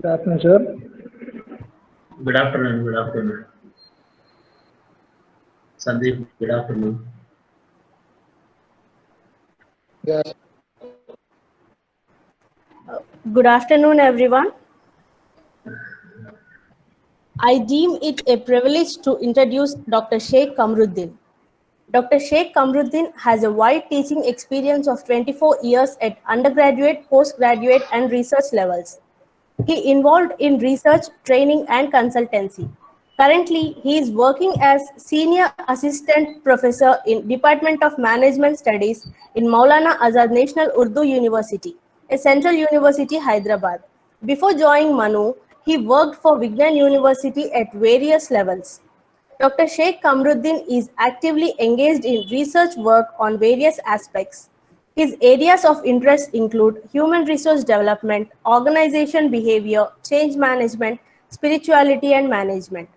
Good afternoon, sir. Good afternoon. Good afternoon. Sandeep, good afternoon. Yes. Good afternoon, everyone. I deem it a privilege to introduce Dr. Sheikh Kamruddin. Dr. Sheikh Kamruddin has a wide teaching experience of 24 years at undergraduate, postgraduate, and research levels. He involved in research, training, and consultancy. Currently, he is working as Senior Assistant Professor in Department of Management Studies in Maulana Azad National Urdu University, a central university, Hyderabad. Before joining Manu, he worked for Vignan University at various levels. Dr. Sheikh Kamruddin is actively engaged in research work on various aspects. His areas of interest include human resource development, organization behavior, change management, spirituality, and management.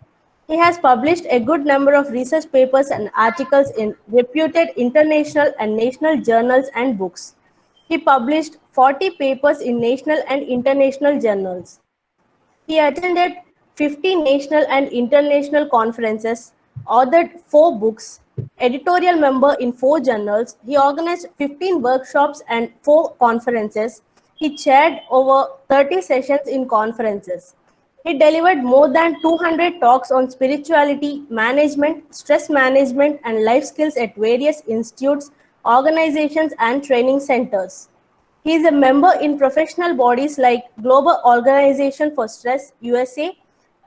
He has published a good number of research papers and articles in reputed international and national journals and books. He published 40 papers in national and international journals. He attended 50 national and international conferences, authored 4 books, editorial member in 4 journals. He organized 15 workshops and 4 conferences. He chaired over 30 sessions in conferences. He delivered more than 200 talks on spirituality, management, stress management, and life skills at various institutes, organizations, and training centers. He is a member in professional bodies like Global Organization for Stress USA,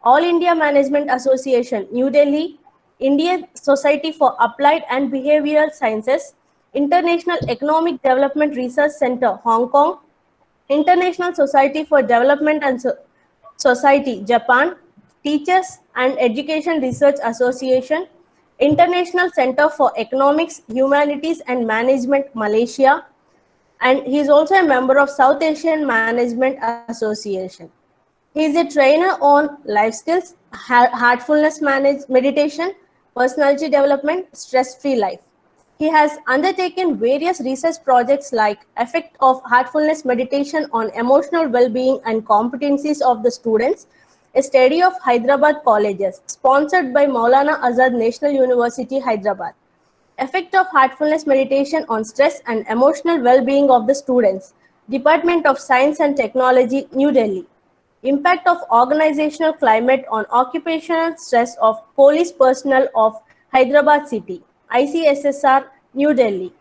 All India Management Association New Delhi, Indian Society for Applied and Behavioral Sciences, International Economic Development Research Center Hong Kong, International Society for Development and Society Japan, Teachers and Education Research Association, International Center for Economics, Humanities and Management Malaysia, and he is also a member of South Asian Management Association. He is a trainer on life skills, heartfulness meditation, personality development, stress-free life. He has undertaken various research projects like effect of heartfulness meditation on emotional well-being and competencies of the students, a study of Hyderabad colleges, sponsored by Maulana Azad National University, Hyderabad. Effect of heartfulness meditation on stress and emotional well-being of the students, Department of Science and Technology, New Delhi. Impact of organizational climate on occupational stress of police personnel of Hyderabad City, ICSSR, New Delhi.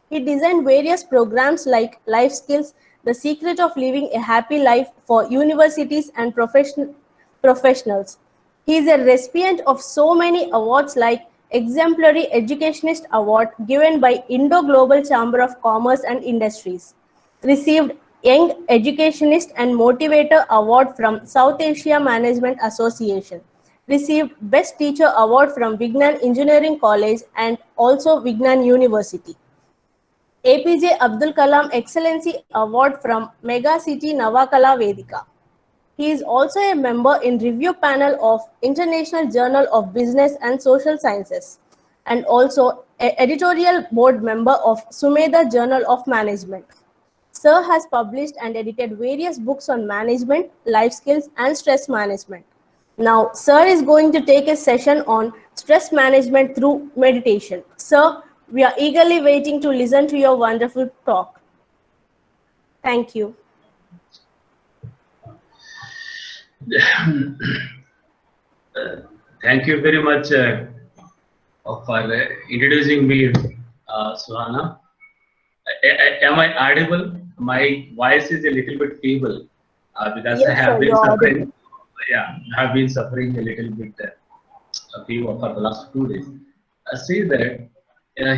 He designed various programs like Life Skills, The Secret of Living a Happy Life for universities and professionals. He is a recipient of so many awards like Exemplary Educationist Award given by Indo-Global Chamber of Commerce and Industries. Received Young Educationist and Motivator Award from South Asia Management Association. Received Best Teacher Award from Vignan Engineering College and also Vignan University. APJ Abdul Kalam Excellency Award from Mega City Navakala Vedika. He is also a member in review panel of International Journal of Business and Social Sciences and also editorial board member of Sumedha Journal of Management. Sir has published and edited various books on management, life skills, and stress management. Now, Sir is going to take a session on stress management through meditation. Sir, we are eagerly waiting to listen to your wonderful talk. Thank you. Thank you very much for introducing me, Suhana. Am I audible? My voice is a little bit feeble because I Yes, have sir, been you are suffering. audible. Yeah, I have been suffering a little bit fever for the last 2 days. I see that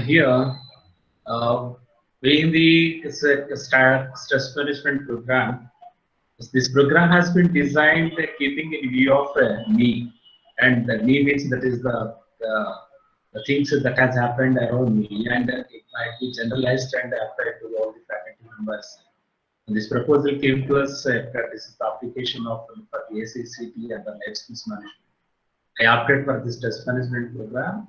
here, uh, being the stress management program, this program has been designed keeping in view of me, and the me means that is the things that has happened around me, and it might be generalized and applied to all the faculty members. And this proposal came to us after this is the application of for the ACCT and the life skills management. I opted for this test management program,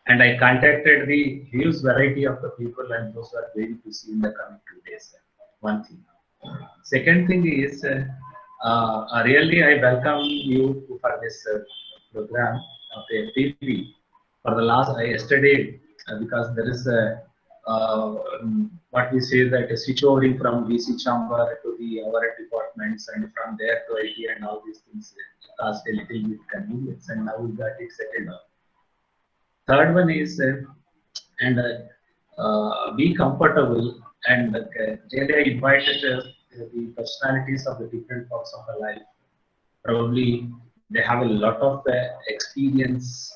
and I contacted the huge variety of the people, and those are going to see in the coming 2 days. One thing. Second thing is Really, I welcome you for this program of the FTP for the last yesterday because there is a what we say that a switch overing from VC chamber to the our departments and from there to IT and all these things caused a little bit convenience, and now we got it settled up. Third one is and be comfortable and really I invited the personalities of the different parts of the life. Probably they have a lot of experience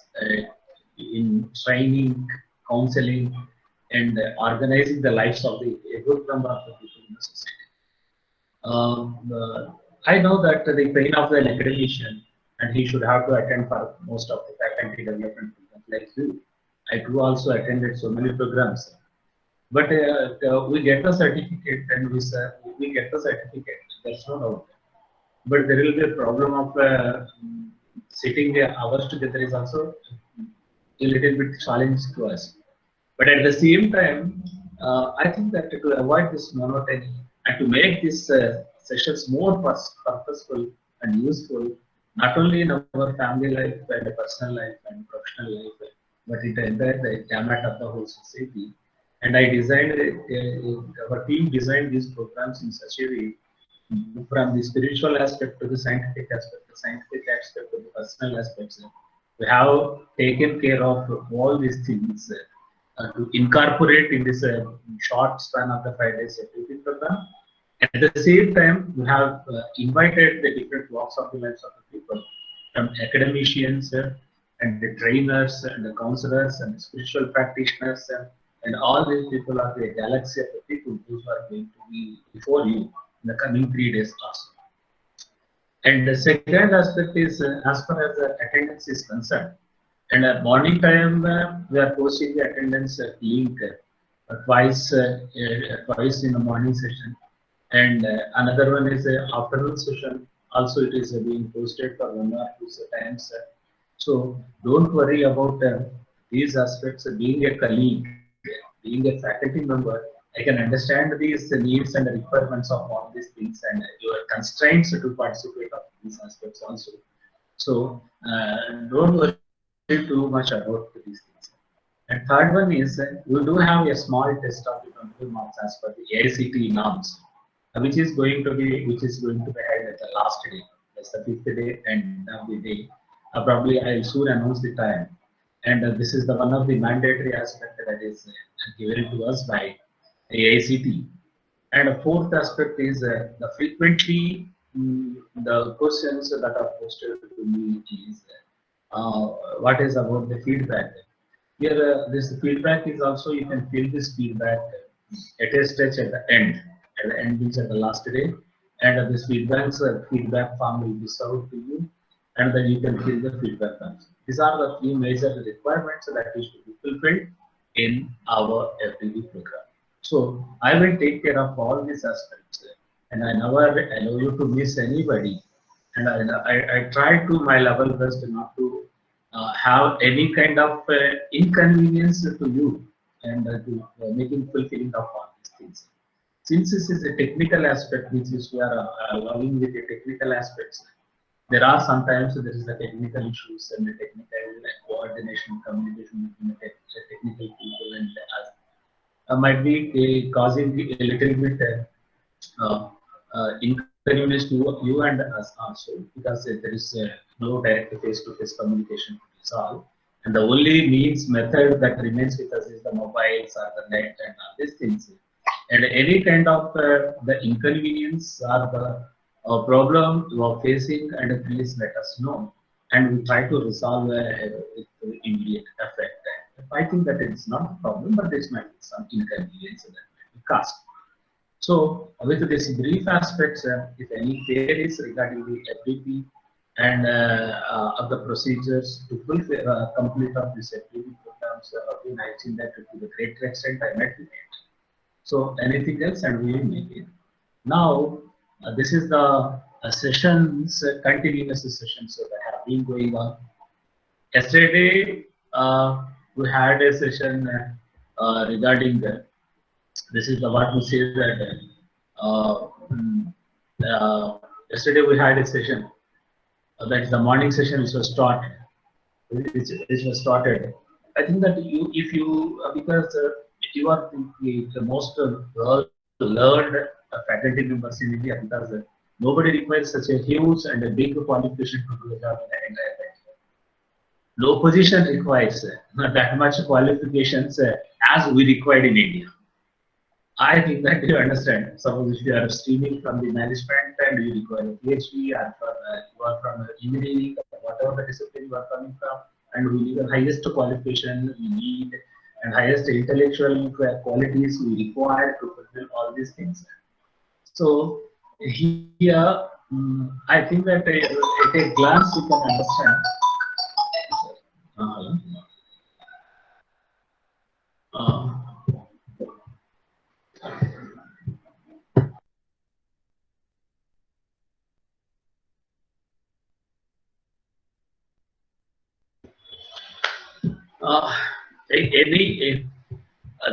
in training, counseling, and organizing the lives of a good number of the people in the society. I know that the pain of an academician, and he should have to attend for most of the faculty development programs like you. I too also attended so many programs, but we get the certificate and we get the certificate. There's no doubt. But there will be a problem of sitting there hours together is also a little bit challenge to us. But at the same time, I think that to avoid this monotony and to make these sessions more purposeful and useful, not only in our family life and personal life and professional life, but in the entire gamut of the whole society. And I designed, our team designed these programs in such a way from the spiritual aspect to the scientific aspect to the personal aspects. We have taken care of all these things to incorporate in this short span of the 5 days FTP program. At the same time, we have invited the different walks of the lives of the people, from academicians and the trainers and the counselors and the spiritual practitioners and all these people are the galaxy of the people who are going to be before you in the coming 3 days also. And the second aspect is as far as attendance is concerned. And at morning time, we are posting the attendance link twice in the morning session. And another one is afternoon session. Also, it is being posted for 1 or 2 times. So don't worry about these aspects. Being a colleague, being a faculty member, I can understand these needs and the requirements of all these things and your constraints to participate of these aspects also. So don't worry too much about these things. And third one is we do have a small test of the 20 marks as per the AICTE norms, which is going to be held at the last day. That's the 5th day and of the day. Probably I'll soon announce the time. And this is the one of the mandatory aspect that is given to us by AICTE. And the fourth aspect is the frequently the questions that are posted to me is what is about the feedback. Here this feedback is also, you can fill this feedback at a stage at the end means at the last day, and this feedback form will be served to you, and then you can fill the feedback forms. These are the 3 major requirements that is to be fulfilled in our FTP program. So I will take care of all these aspects, and I never allow you to miss anybody. And I try to my level best not to have any kind of inconvenience to you and to making fulfilling of all these things. Since this is a technical aspect, which is we are allowing with the technical aspects, there are sometimes there is the technical issues and the technical coordination, communication between the technical people and us might be causing a little bit inconvenience to you and us also, because there is no direct face-to-face communication to resolve, and the only means method that remains with us is the mobiles or the net and all these things. And any kind of the inconvenience or the problem you are facing, and please let us know, and we try to resolve with immediate effect. I think that it's not a problem, but there might be some inconvenience that might be caused. So with this brief aspects, if any queries regarding the FTP and of the procedures to fulfill complete of this FTP programs, I've seen that to the great extent I met with it. So anything else, and we will make it. Now this is the sessions, continuous sessions that have been going on. Yesterday we had a session regarding this is the what we say that Yesterday we had a session, that is the morning session which was started. I think that if you, because you are the most learned faculty members in India, because nobody requires such a huge and a big qualification to do the job in the entire country. No position requires that much qualifications as we required in India. I think that you understand. Suppose if you are streaming from the management and you require a PhD, or you are from engineering, whatever the discipline you are coming from, and we need the highest qualification we need and highest intellectual qualities we require to fulfill all these things. So here, I think that at a glance you can understand.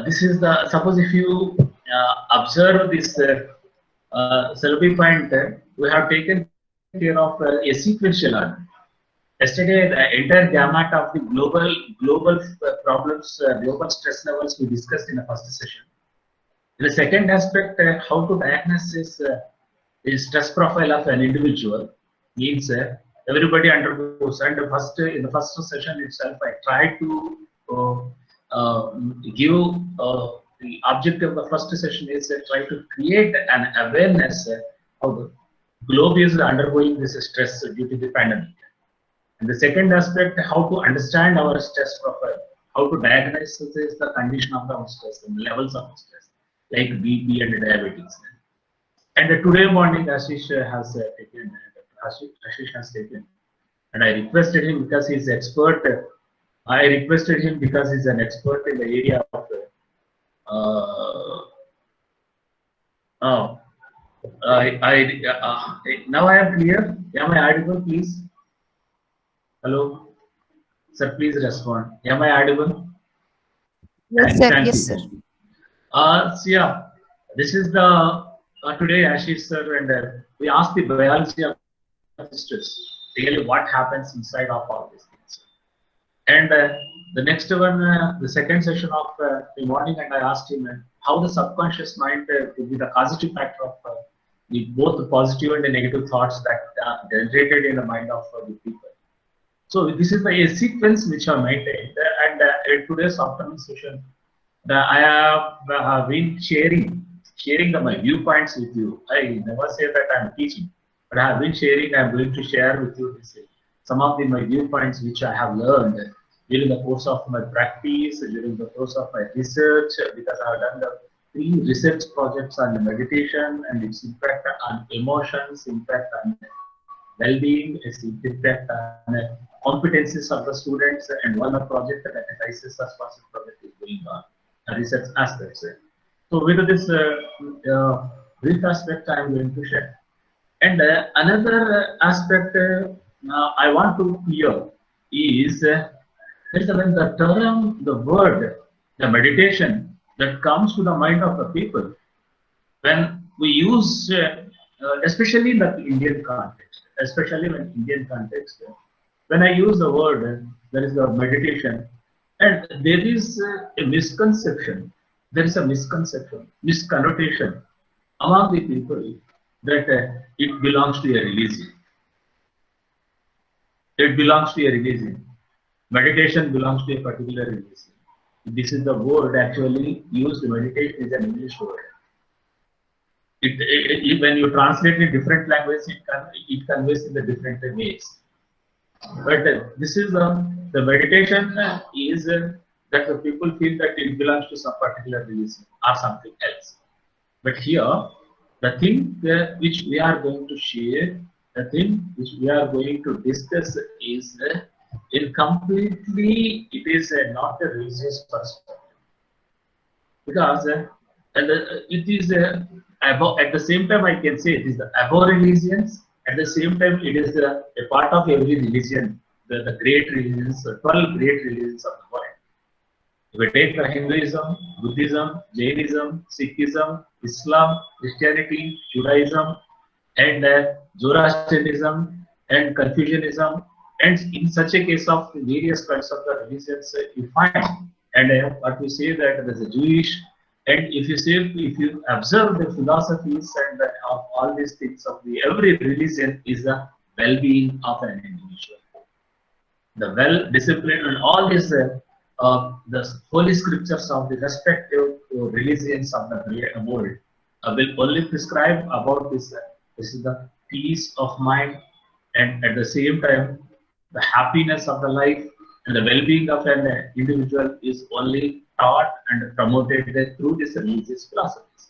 This is the, suppose if you observe this Selby point, we have taken care of a sequential order. Yesterday, the entire gamut of the global problems, global stress levels we discussed in the first session. In the second aspect, how to diagnose the stress profile of an individual means everybody undergoes. And in the first session itself, I tried to give the objective of the first session is try to create an awareness how the globe is undergoing this stress due to the pandemic. And the second aspect, how to understand our stress profile, how to diagnose the condition of our stress and the levels of stress, like BP and diabetes. And today morning, Ashish has taken, Ashish has taken, and I requested him because he's expert. I requested him because he's an expert in the area of. Now I am clear. Am I audible, please? Hello, sir. Please respond. Am I audible? Yes, sir. Thank Yes, you. sir. So yeah, this is the today Ashish sir, and we asked the biology of stress. Really, what happens inside of all these things. And the next one, the second session of the morning, and I asked him how the subconscious mind could be the causative factor of both the positive and the negative thoughts that are generated in the mind of the people. So this is a sequence which I maintained, and in today's afternoon session, I have been sharing my viewpoints with you. I never say that I am teaching, but I have been sharing. I am going to share with you this, some of my viewpoints which I have learned during the course of my practice, during the course of my research, because I have done the 3 research projects on meditation and its impact on emotions, impact on well-being, its impact on competencies of the students, and one project that is ICS sponsored project is going on, research aspects. So with this brief aspect I am going to share. And another aspect I want to clear is when the term, the word, the meditation that comes to the mind of the people, when we use, especially in the Indian context, when I use the word, there is the meditation, and there is a misconception, misconnotation among the people that it belongs to a religion. It belongs to a religion. Meditation belongs to a particular religion. This is the word actually used. Meditation is an English word. When you translate in different languages, it conveys in the different ways. But this is the meditation is that the people feel that it belongs to some particular religion or something else. But here, the thing which we are going to share, the thing which we are going to discuss is completely, it is not a religious perspective. Because it is at the same time I can say it is above religions. At the same time, it is a part of every religion, the great religions, 12 great religions of the world. If we take Hinduism, Buddhism, Jainism, Sikhism, Islam, Christianity, Judaism, and Zoroastrianism and Confucianism, and in such a case of various kinds of the religions you find, and what we say that there's a Jewish, and if you say if you observe the philosophies and of all these things of the every religion is the well-being of an individual, the well-disciplined and all these the holy scriptures of the respective religions of the world will only prescribe about this. This is the peace of mind, and at the same time, the happiness of the life and the well-being of an individual is only taught and promoted through these religious philosophies.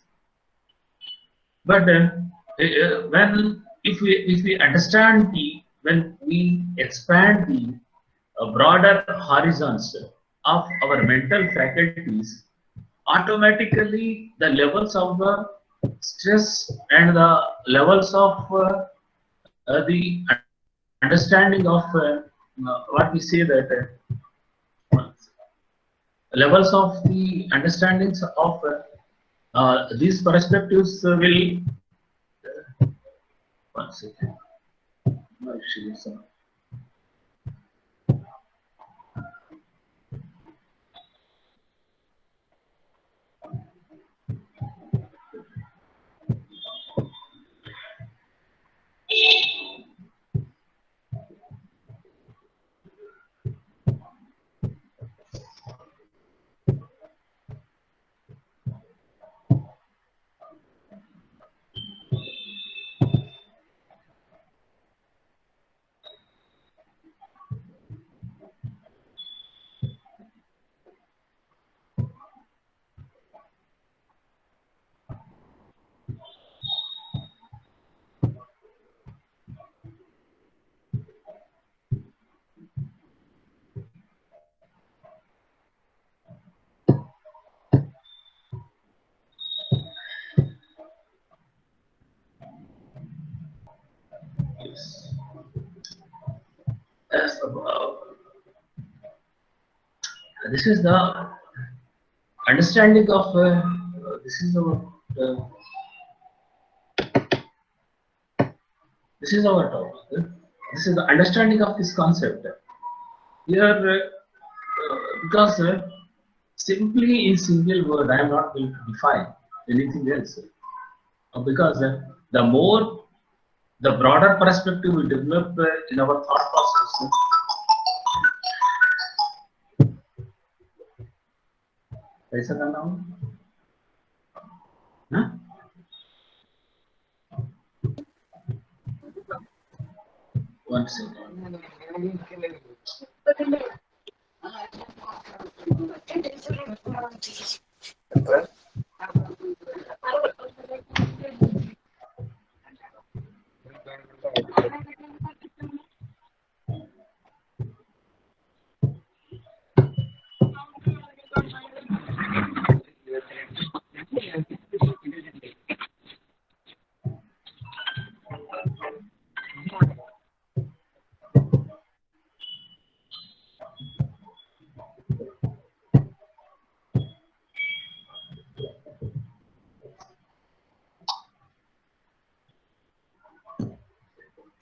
But when if we understand the when we expand the broader horizons of our mental faculties, automatically the levels of the stress and the levels of the understanding of what we say that levels of the understandings of these perspectives will one second. Yes, this is the understanding of this is our this is our topic. This is the understanding of this concept. Here, because simply in single word, I am not going to define anything else. Because the more, the broader perspective we develop in our thought process. कैसा करना हो? हाँ? One second.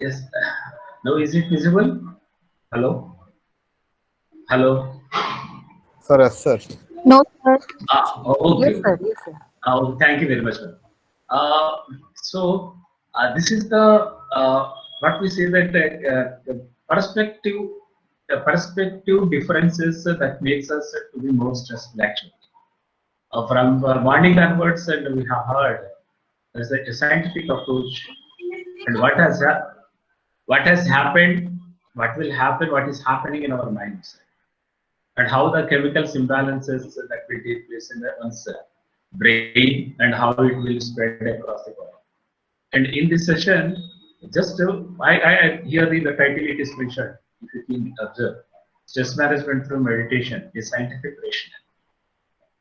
Yes. Now is it visible? Hello? Hello? Sir, yes, sir. No, sir. Okay. Yes, sir. Yes, sir. Oh, thank you very much, sir. So this is the what we say that the perspective differences that makes us to be more stressful actually. From morning onwards, and we have heard there's a scientific approach, and what has happened, what will happen, what is happening in our minds, and how the chemical imbalances that will take place in one's brain, and how it will spread across the body. And in this session, just I here the title it is mentioned, if you can observe, stress management through meditation, a scientific rationale.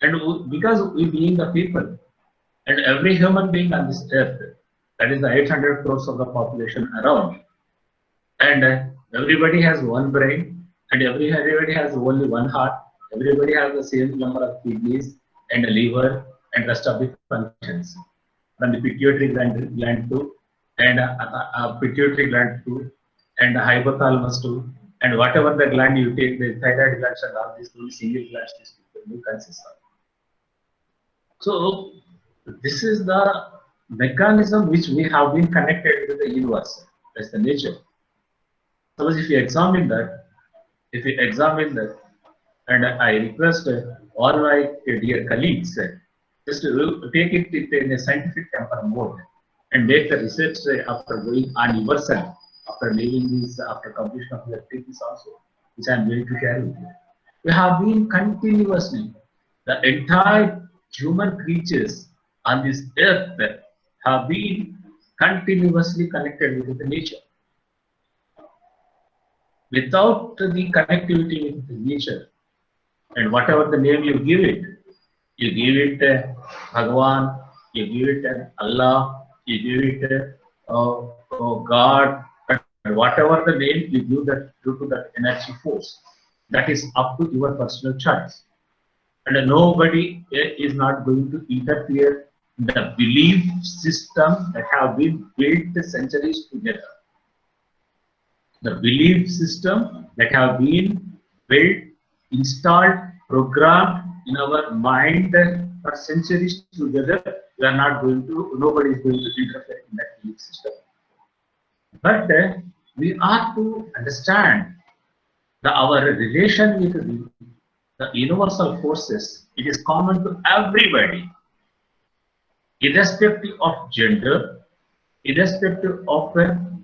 And because we being the people, and every human being on this earth, that is the 800 crores of the population around, and everybody has one brain, and everybody has only one heart, everybody has the same number of kidneys and a liver and rest of the functions, from the pituitary gland to and pituitary gland too, and hypothalamus too, and whatever the gland you take, the thyroid glands and all these two single glands will consist of. So this is the mechanism which we have been connected with the universe. That's the nature. Suppose if you examine that, and I request all my dear colleagues just to take it in a scientific temper mode and make the research after going on yourself, after making this, after completion of your thesis also, which I am going to share with you. We have been continuously, the entire human creatures on this earth have been continuously connected with the nature. Without the connectivity with the nature, and whatever the name you give it Bhagwan, you give it Allah, you give it God, and whatever the name you give that due to that energy force, that is up to your personal choice. And nobody is not going to interfere in the belief system that have been built centuries together. The belief system that have been built, installed, programmed in our mind for centuries together, we are not going to, nobody is going to interfere in that belief system. But we are to understand our relation with the universal forces. It is common to everybody, irrespective of gender, irrespective of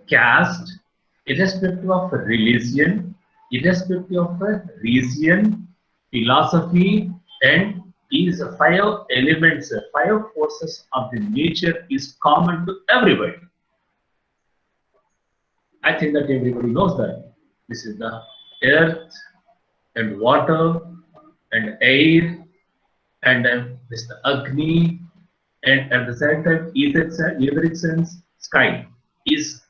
caste, irrespective of religion, irrespective of region, philosophy, and these 5 elements, 5 forces of the nature is common to everybody. I think that everybody knows that. This is the earth and water and air, and this is the Agni, and at the same time etheric sense, sky is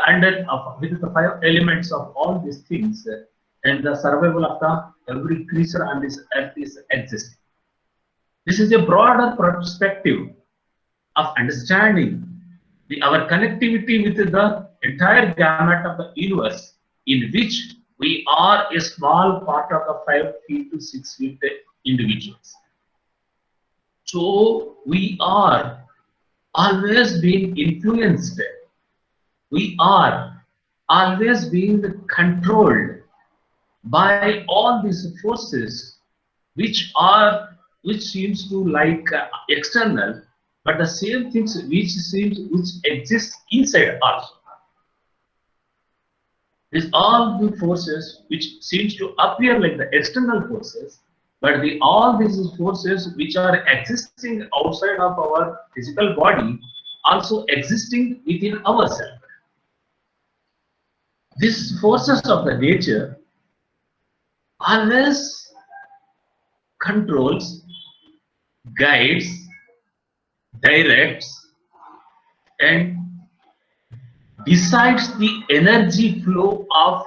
under with the 5 elements of all these things, and the survival of the every creature on this earth is existing. This is a broader perspective of understanding our connectivity with the entire gamut of the universe, in which we are a small part of the 5 feet to 6 feet individuals. So we are always being influenced. We are always being controlled by all these forces, which seems to like external, but the same things which exist inside us. These all the forces which seems to appear like the external forces, but all these forces which are existing outside of our physical body also existing within ourselves. These forces of the nature always controls, guides, directs, and decides the energy flow of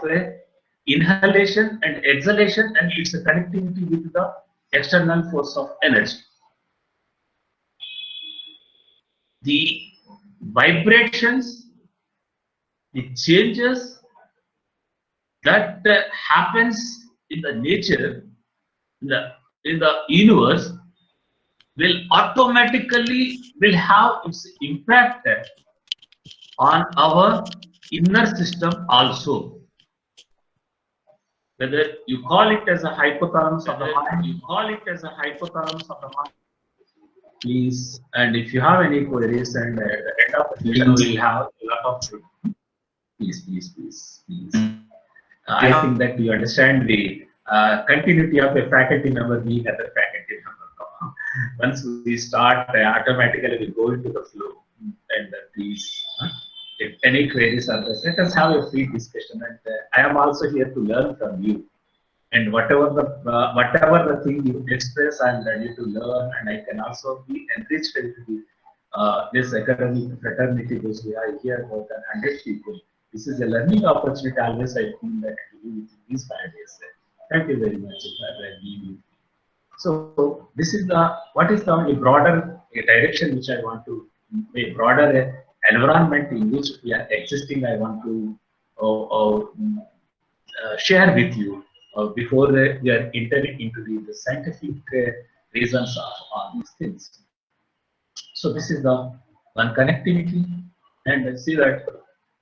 inhalation and exhalation, and its connectivity with the external force of energy. The vibrations, the changes that happens in the nature, in the universe, will automatically have its impact on our inner system also. Whether you call it as a hypothalamus of the mind, please. And if you have any queries, and at the end of the session we'll have a lot of please. I think that you understand the continuity of a faculty member being at the faculty member. Once we start, automatically we go into the flow. And please, if any queries are there, let us have a free discussion. And I am also here to learn from you. And whatever the thing you express, I am ready to learn, and I can also be enriched into this academic fraternity, because we are here more than 100 people. This is a learning opportunity. Always I feel that to do with these 5 days. Thank you very much for being with me. So this is what is the broader direction which I want to, a broader environment in which we are existing, I want to share with you before we are entering into the scientific reasons of all these things. So this is the one connectivity, and see that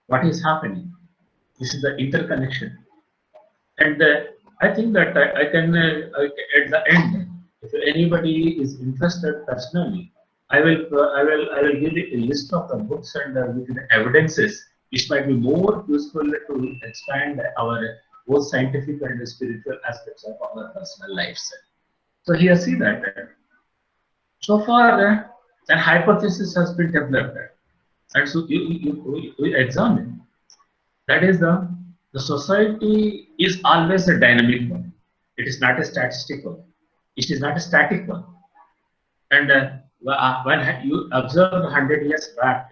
what is happening. This is the interconnection, and I think that I can at the end, if anybody is interested personally, I will give you a list of the books and with the evidences which might be more useful to expand our both scientific and spiritual aspects of our personal lives. So here see that so far an hypothesis has been developed, and so you examine. That is the society is always a dynamic one. It is not a statistical. It is not a static one. And when you observe 100 years back,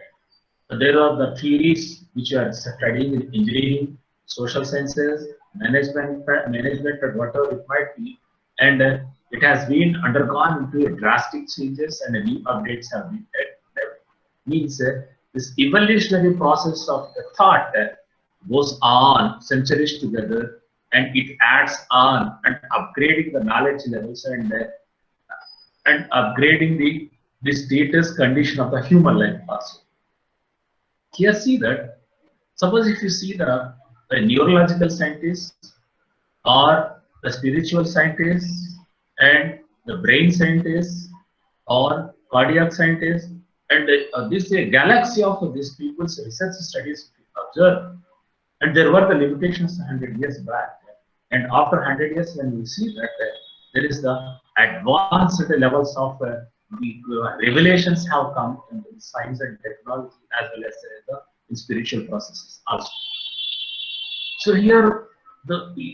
there are the theories which are studying in engineering, social sciences, management, or whatever it might be, and it has been undergone into drastic changes and new updates have been means this evolutionary process of the thought goes on centuries together, and it adds on and upgrading the knowledge levels and upgrading the status condition of the human life also. Here see that, suppose if you see the neurological scientists or the spiritual scientists and the brain scientists or cardiac scientists, and this galaxy of these people's research studies observed, and there were the limitations 100 years back, and after 100 years when we see that there is the advanced levels of the revelations have come in science and technology as well as in spiritual processes also. So here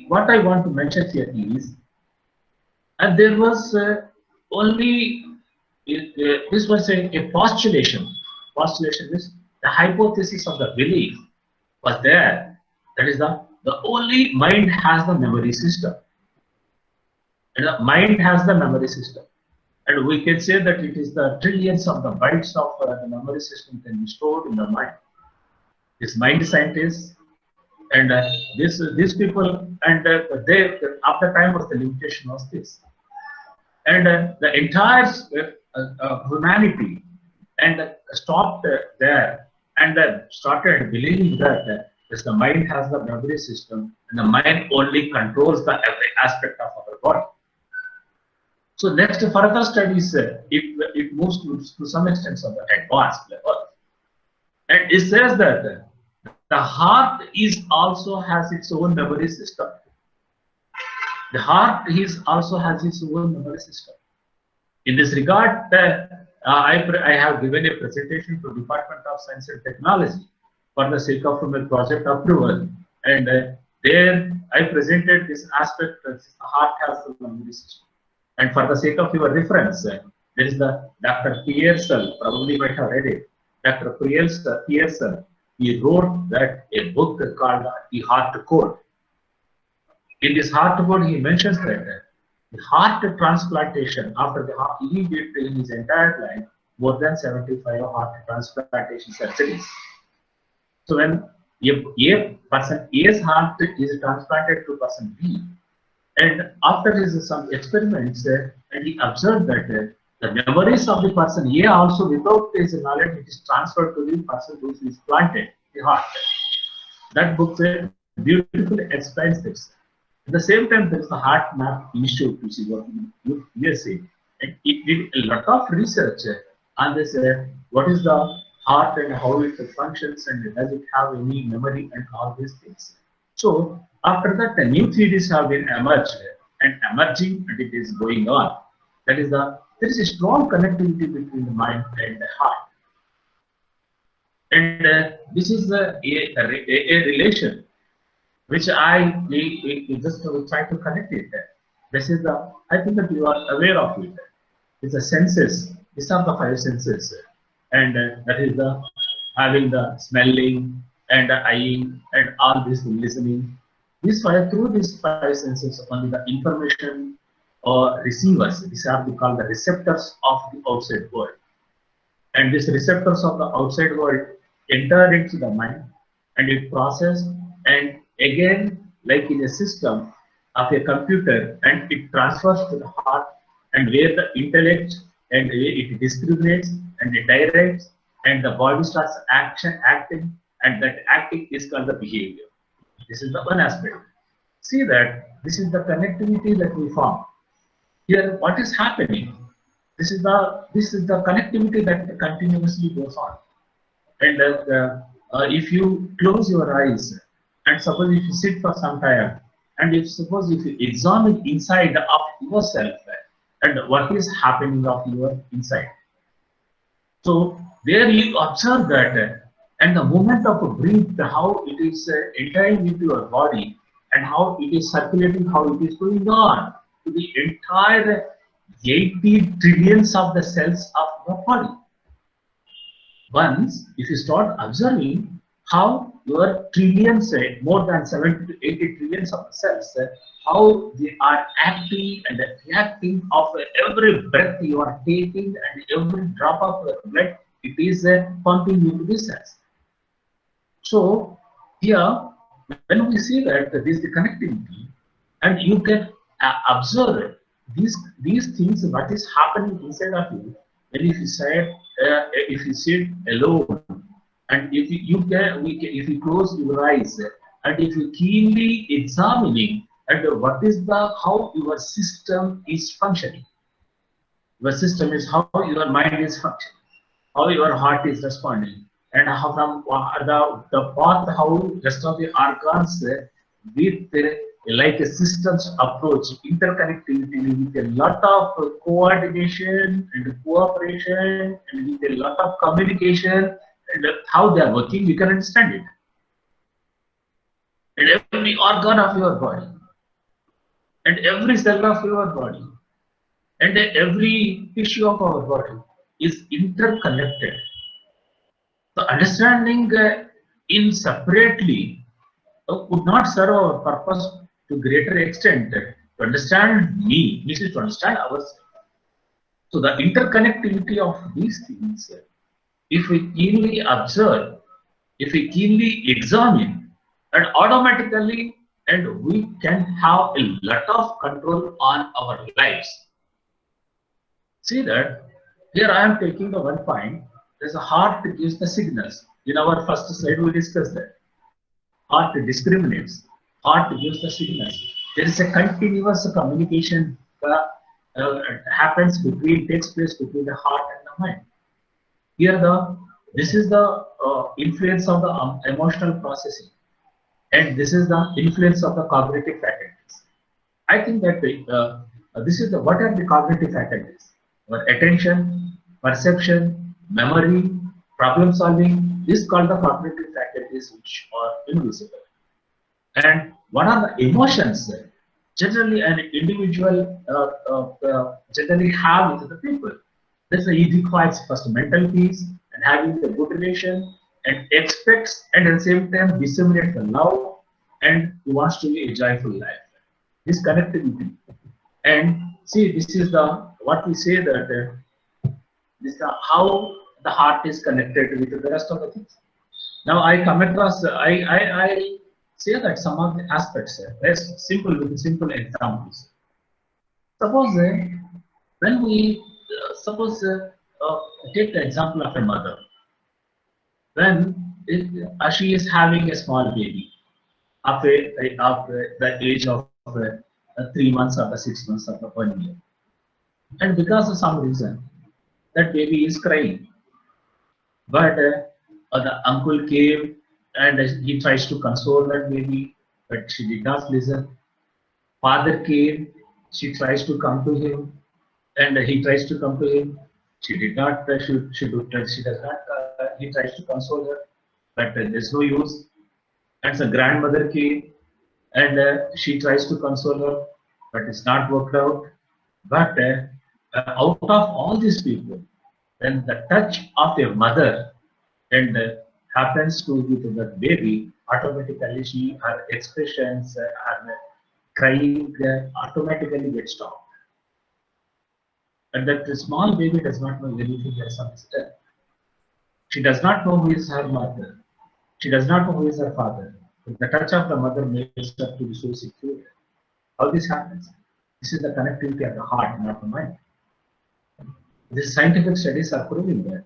what I want to mention here is, and there was only this was a postulation. Postulation is the hypothesis of the belief was there. That is the only mind has the memory system. And the mind has the memory system. And we can say that it is the trillions of the bytes of the memory system can be stored in the mind. This mind scientists and these people, and they after time was the limitation was this. And the entire humanity and stopped there and started believing that the mind has the memory system and the mind only controls the every aspect of our body. So next further studies, it moves to some extent of the advanced level, and it says that the heart is also has its own memory system. The heart also has its own memory system. In this regard, I have given a presentation to Department of Science and Technology for the sake of my project approval, and there I presented this aspect that the heart has the memory system. And for the sake of your reference, there is the Dr. Pearsall, probably you might have read it. Dr. Pearsall, he wrote that a book called The Heart Code. In this heart code, he mentions that the heart transplantation after the heart, he did in his entire life more than 75 heart transplantation surgeries. So when a person A's heart is transplanted to person B, and after his some experiments, and he observed that the memories of the person A also, without his knowledge, it is transferred to the person who is planted the heart. That book beautifully explains this. At the same time, there is the Heart Map Institute, which is working in USA, and it did a lot of research on this. What is the heart and how it functions, and does it have any memory and all these things. So after that, the new theories have been emerged and emerging, and it is going on. That is there is a strong connectivity between the mind and the heart, and this is a relation which I just try to connect it. This is I think that you are aware of it. It's the senses. These are the 5 senses, and that is the having the smelling and the eyeing and all this listening. Through these 5 senses, only the information or receivers, these are called the receptors of the outside world. And these receptors of the outside world enter into the mind and it process and again like in a system of a computer and it transfers to the heart and where the intellect and it discriminates and it directs and the body starts acting and that acting is called the behavior. This is the one aspect. See that this is the connectivity that we form. Here what is happening? This is the connectivity that continuously goes on. And if you close your eyes and suppose if you sit for some time and if suppose if you examine inside of yourself and what is happening of your inside, so there you observe that and the movement of a breath, how it is entering into your body and how it is circulating, how it is going on to the entire 80 trillions of the cells of your body. Once, if you start observing how your trillions, more than 70 to 80 trillions of cells, how they are acting and reacting of every breath you are taking and every drop of blood, it is pumping into the cells. So here, when we see that there is the connectivity, and you can observe these things, what is happening inside of you. And if you sit alone, and if if you close your eyes, and if you keenly examining, and what is how your system is functioning. Your system is how your mind is functioning, how your heart is responding, and how from the path how rest of the organs with like a systems approach, interconnectivity with a lot of coordination and cooperation and with a lot of communication and how they are working, you can understand it. And every organ of your body and every cell of your body and every tissue of our body is interconnected. The understanding in separately would not serve our purpose to greater extent. To understand me, this is to understand ourselves. So the interconnectivity of these things, if we keenly observe, if we keenly examine, and automatically, and we can have a lot of control on our lives. See that here I am taking the one point. There's a heart that gives the signals. In our first slide, we discussed that. Heart discriminates. Heart gives the signals. There is a continuous communication takes place between the heart and the mind. Here, this is the influence of the emotional processing, and this is the influence of the cognitive faculties. I think that this is what are the cognitive faculties? Our attention, perception, memory, problem solving. This is called the cognitive faculties, which are invisible. And what are the emotions generally an individual generally have with the people? This he requires first mental peace and having a good relation and expects and at the same time disseminate the love and he wants to be a joyful life. This connectivity. And see, this is what we say that this is how the heart is connected with the rest of the things. Now I come across, I say that some of the aspects, let's simple with simple examples. Suppose when we take the example of a mother. When she is having a small baby of the age of 3 months or 6 months or 1 year, and because of some reason that baby is crying, but the uncle came and he tries to console that baby, but she did not listen. Father came, she tries to come to him, and he tries to come to him. She did not. She does not. He tries to console her, but there's no use. And the grandmother came, and she tries to console her, but it's not worked out. But out of all these people, then the touch of a mother and happens to the baby, automatically her expressions, her crying automatically get stopped. And that the small baby does not know anything else on his death. She does not know who is her mother. She does not know who is her father. But the touch of the mother makes her to be so secure. How this happens? This is the connectivity of the heart, not the mind. These scientific studies are proving that.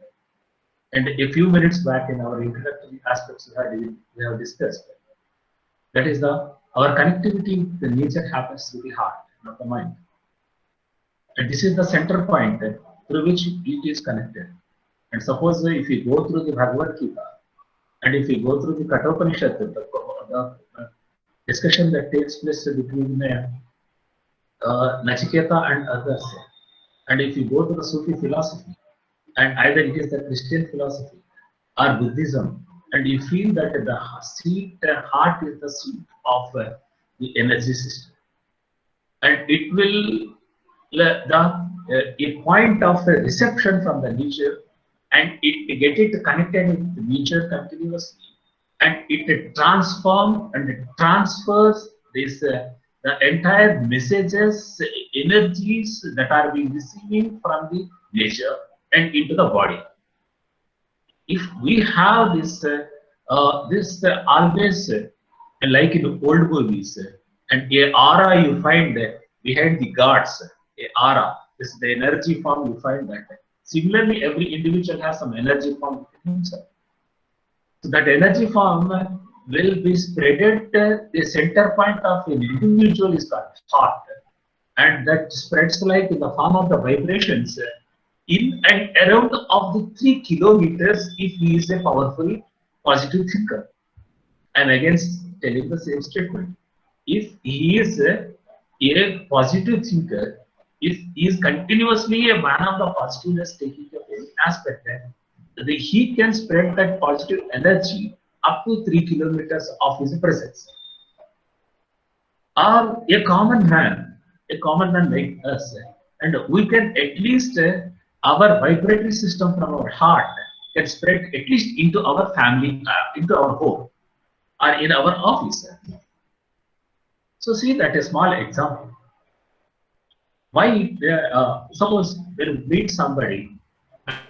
And a few minutes back in our introductory aspects we have discussed. That is our connectivity with the nature happens through the heart, not the mind. And this is the center point through which it is connected. And suppose if we go through the Bhagavad Gita, and if we go through the Kathopanishad, the discussion that takes place between Nachiketa and others, and if you go to the Sufi philosophy, and either it is the Christian philosophy or Buddhism, and you feel that the heart is the seat of the energy system, and it will a point of reception from the nature, and it get it connected with the nature continuously, and it transforms and it transfers this the entire messages, energies that are being receiving from the nature and into the body. If we have this always like in old movies, and a aura you find behind the gods, a aura, this is the energy form you find that. Similarly, every individual has some energy form within himself. So that energy form will be spreaded. The center point of an individual is called heart, and that spreads like in the form of the vibrations in and around of the 3 kilometers if he is a powerful positive thinker. And again telling the same statement. If he is a positive thinker, if he is continuously a man of the positiveness taking of any aspect, he can spread that positive energy up to 3 kilometers of his presence. Or a common man like us, and we can at least our vibratory system from our heart can spread at least into our family, into our home, or in our office. So see that a small example. Why suppose when we meet somebody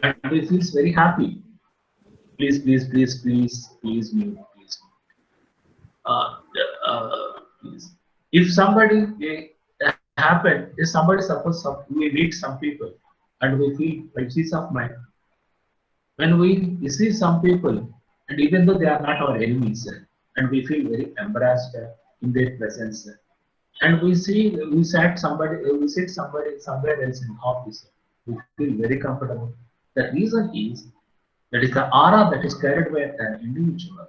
and we feel very happy, please mute, please. Please. If somebody if somebody suppose we meet some people and we feel by peace of mind, when we see some people, and even though they are not our enemies, and we feel very embarrassed in their presence, and we sit somebody somewhere else in office, we feel very comfortable. The reason is that is the aura that is carried by an individual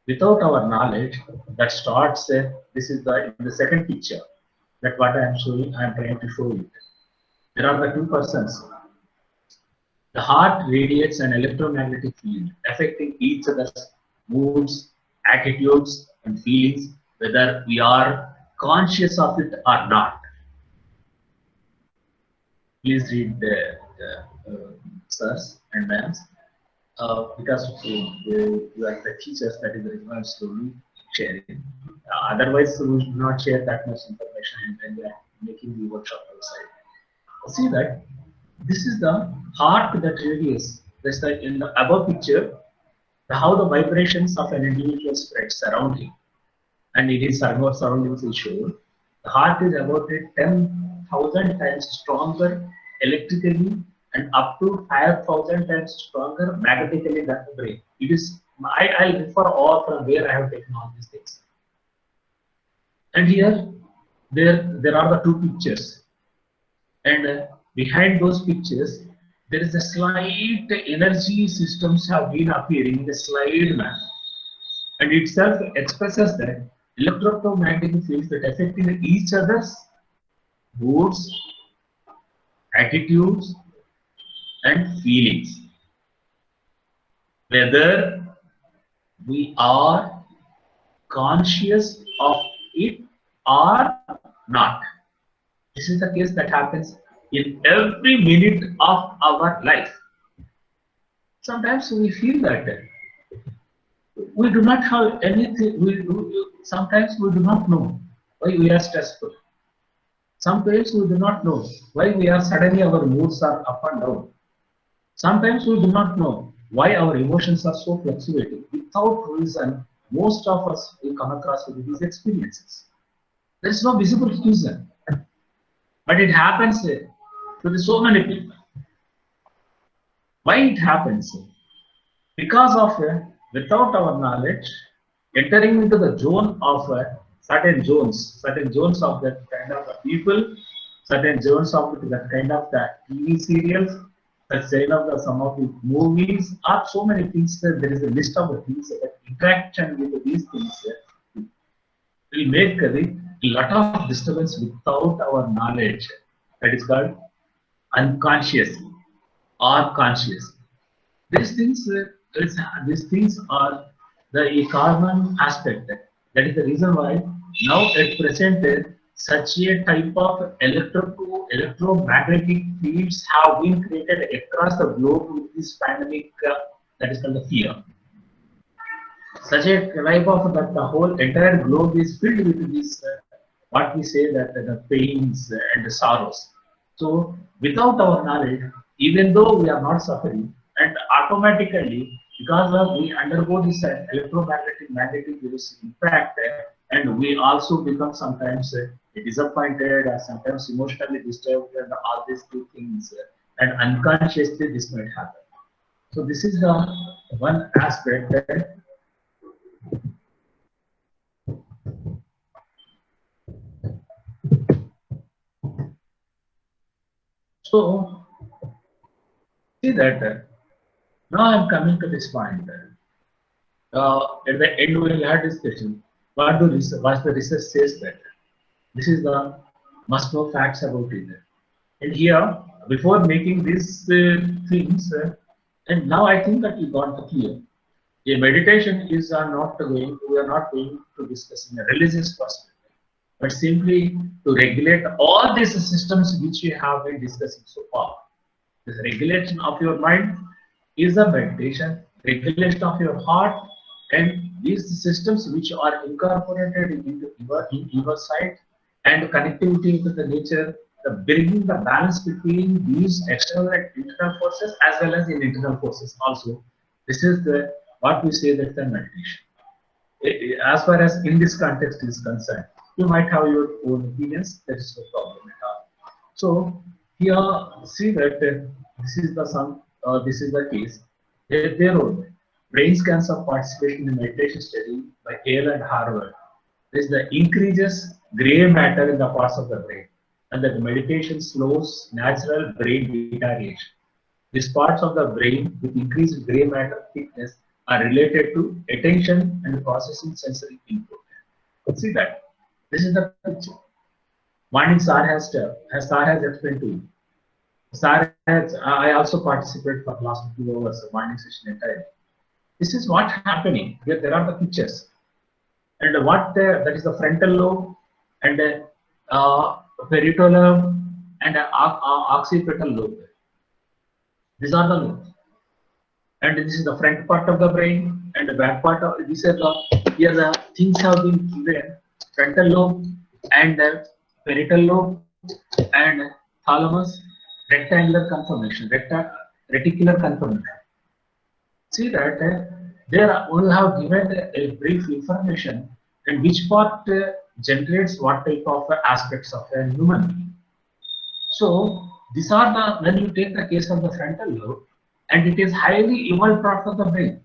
without our knowledge that starts. This is the second picture that what I am showing. I am trying to show you. There are the two persons. The heart radiates an electromagnetic field affecting each other's moods, attitudes, and feelings, whether we are conscious of it or not. Please read the sirs and ma'ams, because you are the teachers, that is the reason I am slowly sharing. Otherwise, we should not share that much information when we are making the workshop outside. See that this is the heart that radiates. That's in the above picture, how the vibrations of an individual spreads around him, and it is surroundings is shown. The heart is about 10,000 times stronger electrically and up to 5,000 times stronger magnetically than the brain. It is. I refer all from where I have taken all these things. And here, there are the two pictures, and behind those pictures, there is a slight energy systems have been appearing in the slide map, and itself expresses that electromagnetic fields that affecting each other's moods, attitudes, and feelings, whether we are conscious of it or not. This is the case that happens in every minute of our life. Sometimes we feel that we do not have anything. Sometimes we do not know why we are stressful. Sometimes we do not know why we are suddenly our moods are up and down. Sometimes we do not know why our emotions are so fluctuating. Without reason, most of us will come across with these experiences. There is no visible reason, but it happens to so many people. Why it happens? Because of without our knowledge, entering into the zone of certain zones of that kind of people, certain zones of that kind of the TV serials, the sale of the some of the movies, are so many things. There is a list of the things that interaction with these things will make a lot of disturbance without our knowledge. That is called unconscious or conscious. These things, these things are the common aspect. That is the reason why now at present such a type of electromagnetic fields have been created across the globe with this pandemic. That is called the fear. Such a type of that the whole entire globe is filled with this. What we say that the pains and the sorrows. So without our knowledge, even though we are not suffering, and automatically because of we undergo this magnetic waves impact, and we also become sometimes disappointed or sometimes emotionally disturbed and all these two things, and unconsciously this might happen. So this is the one aspect that so see that now I'm coming to this point. At the end, we will have discussion. What the research says that this is the must know facts about it. And here, before making these things, and now I think that we got the clear. A meditation is not going. We are not going to discuss in a religious perspective, but simply to regulate all these systems which we have been discussing so far. The regulation of your mind is a meditation, regulation of your heart, and these systems which are incorporated into your side and connectivity with the nature, bringing the balance between these external and internal forces as well as in internal forces also. This is the what we say that the meditation. As far as in this context is concerned, you might have your own opinions. That is no problem at all. So here, see that this is the this is the case. Their own brain scans of participation in meditation study by Yale and Harvard. Is the increases gray matter in the parts of the brain, and that meditation slows natural brain deterioration. These parts of the brain with increased gray matter thickness are related to attention and processing sensory input. See that this is the picture. Morning Sar has explained to you. Sar has, I also participated for the last 2 hours of morning session entirely. This is what happening. Here there are the pictures, and what that is the frontal lobe and parietal lobe and occipital lobe. These are the lobes, and this is the front part of the brain and the back part of. These are the here the things have been given: frontal lobe and parietal lobe and thalamus, rectangular conformation, reticular conformation. See that there we have given a brief information and which part generates what type of aspects of a human being. So these are the when you take the case of the frontal lobe, and it is highly evolved part of the brain.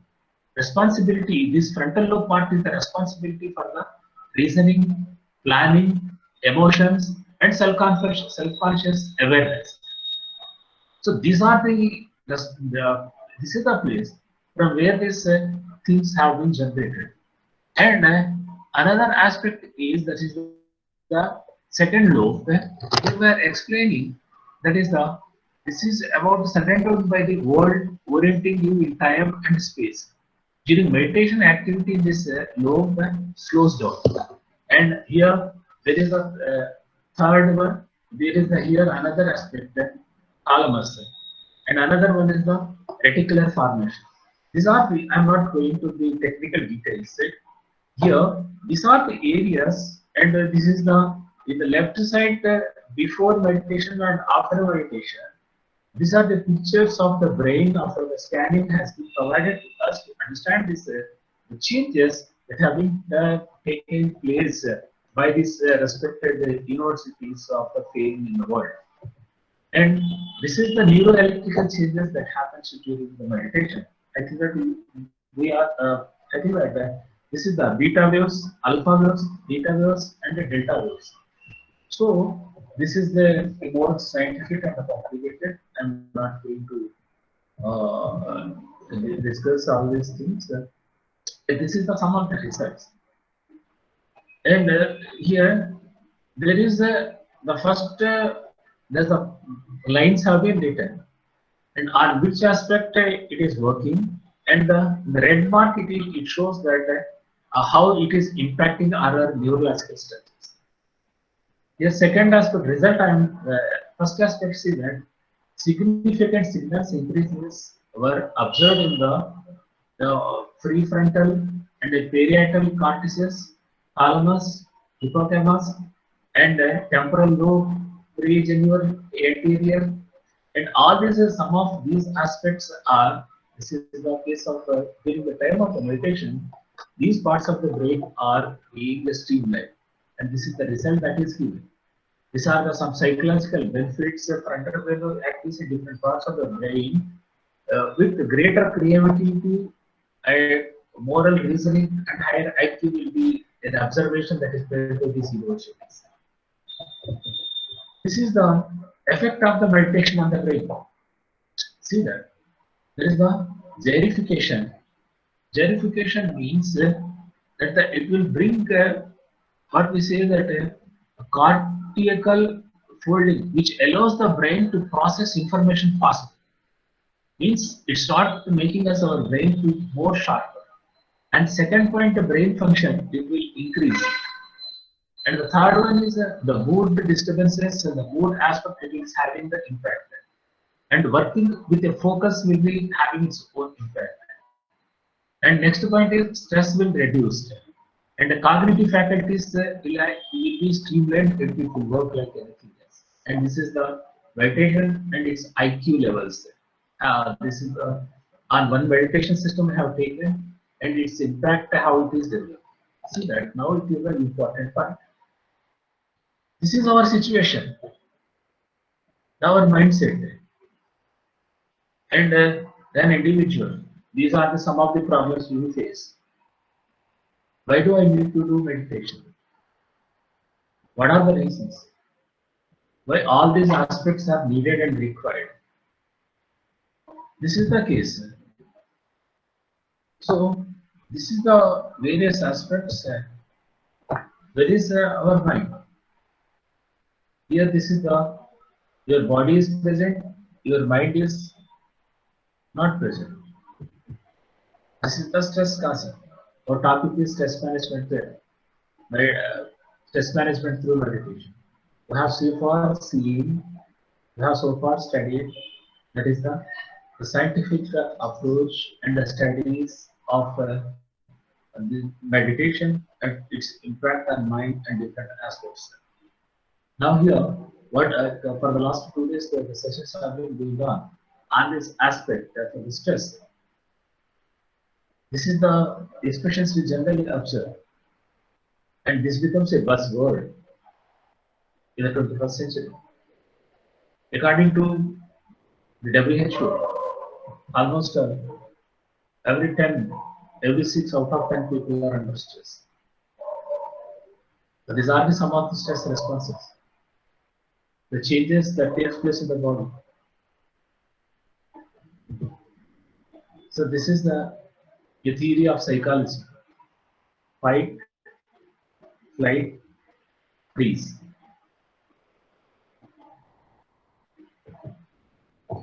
Responsibility, this frontal lobe part is the responsibility for the reasoning, planning, emotions, and self-conscious awareness. So these are this is the place from where these things have been generated. And another aspect is that is the second lobe. We were explaining that is the this is about surrounded by the world orienting you in time and space. During meditation activity, this lobe slows down. And here there is a third one. There is here another aspect that thalamus, and another one is the reticular formation. These are the, I'm not going to the technical details. Here, these are the areas, and this is the in the left side before meditation and after meditation. These are the pictures of the brain after the scanning has been provided to us to understand this, the changes that have been taken place by these respected universities of the fame in the world. And this is the neuroelectrical changes that happens during the meditation. I think that we are, I think that this is the beta waves, alpha waves, beta waves, and the delta waves. So this is the more scientific and complicated. I'm not going to discuss all these things. This is the sum of the results. And here there is the first there's the lines have been written, and on which aspect it is working, and the red mark it shows that how it is impacting our neurological structures. Yes, second aspect result first aspect see that significant signals increases were observed in the prefrontal and the parietal cortices, thalamus, hippocampus, and temporal lobe, pregenual, anterior, and all these some of these aspects are. This is the case of during the time of the meditation. These parts of the brain are being streamlined, and this is the result that is given. These are some psychological benefits. Frontal brain activities in different parts of the brain with greater creativity, moral reasoning, and higher IQ will be an observation that is made by these universities. This is the effect of the meditation on the brain. See that there is the gerification. Gerification means that it will bring what we say that a cortical folding, which allows the brain to process information faster. Means it starts making us our brain to be more sharper. And second point, the brain function it will increase. And the third one is the mood disturbances and the mood aspect it is having the impact. And working with a focus will be having its own impact. And next point is stress will reduce. And the cognitive faculties will be streamlined, it will work like anything else. And this is the meditation and its IQ levels. This is on one meditation system I have taken and its impact how it is developed. See that now it is an important part. This is our situation, our mindset, and then individual. These are some of the problems we will face. Why do I need to do meditation? What are the reasons? Why all these aspects are needed and required? This is the case. So this is the various aspects. Where is our mind? Here this is your body is present, your mind is not present. This is the stress concept. Our topic is stress management there. Stress management through meditation. We have so far seen, we have so far studied, that is the scientific approach and the studies of the meditation and its impact on mind and different aspects. Now here, what for the last 2 days the sessions have been going on this aspect of the stress. This is the expressions we generally observe, and this becomes a buzzword in the 21st century. According to the WHO, almost every 6 out of 10 people are under stress. So these are the some of the stress responses, the changes that takes place in the body. So this is the theory of psychology: fight, flight, freeze.